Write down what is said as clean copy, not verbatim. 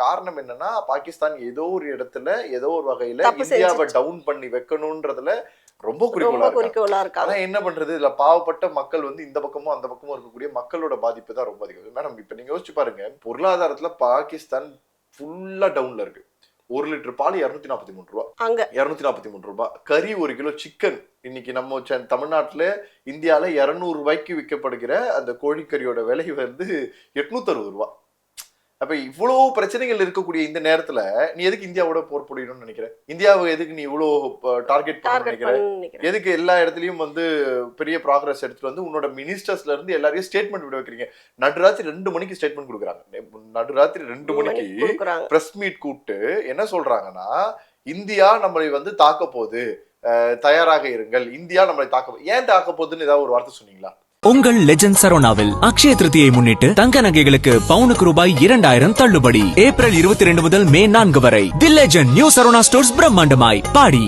காரணம் என்னன்னா பாகிஸ்தான் ஏதோ ஒரு இடத்துல ஏதோ ஒரு வகையில இந்தியாவை டவுன் பண்ணி வைக்கணும்ன்றதுல ரொம்ப குறிக்கோளா இருக்கு. ஆனா என்ன பண்றது, இதுல பாவப்பட்ட மக்கள் வந்து இந்த பக்கமும் அந்த பக்கமும் இருக்கக்கூடிய மக்களோட பாதிப்பு தான் ரொம்ப அதிகம். மேடம் இப்ப நீங்க யோசிச்சு பாருங்க, பொருளாதாரத்துல பாகிஸ்தான் ஃபுல்லா டவுன்ல இருக்கு. 1 லிட்டர் பால் 243 ரூபாய், 243 ரூபாய். கறி 1 கிலோ சிக்கன் இன்னைக்கு நம்ம தமிழ்நாட்டுல இந்தியால 200 ரூபாய்க்கு விற்கப்படுகிற அந்த கோழிக்கறியோட விலை வந்து 860 ரூபாய். அப்ப இவ்வளவு பிரச்சனைகள் இருக்கக்கூடிய இந்த நேரத்துல நீ எதுக்கு இந்தியாவோட போர் புரியணும்னு நினைக்கிற? இந்தியாவை எதுக்கு நீ இவ்வளவு டார்கெட் பண்ண நினைக்கிற? எதுக்கு எல்லா இடத்துலயும் வந்து பெரிய ப்ராக்ரஸ் எடுத்துட்டு வந்து உன்னோட மினிஸ்டர்ஸ்ல இருந்து எல்லாரையும் ஸ்டேட்மெண்ட் விட வைக்கிறீங்க? நடுராத்திரி 2 மணிக்கு ஸ்டேட்மெண்ட் கொடுக்குறாங்க. நடுராத்திரி 2 மணிக்கு பிரஸ் மீட் கூப்பிட்டு என்ன சொல்றாங்கன்னா, இந்தியா நம்மளை வந்து தாக்க போகுது, தயாராக இருங்கள், இந்தியா நம்மளை ஏன் தாக்க போகுதுன்னு ஏதாவது ஒரு வார்த்தை சொன்னீங்களா? உங்கள் லெஜண்ட் சரோனாவில் அக்ஷய திருதியை முன்னிட்டு தங்க நகைகளுக்கு பவுனுக்கு ரூபாய் 2000 தள்ளுபடி. ஏப்ரல் 22 முதல் மே 4 வரை. The legend new Saravana stores பிரம்மாண்டமாய் பாடி.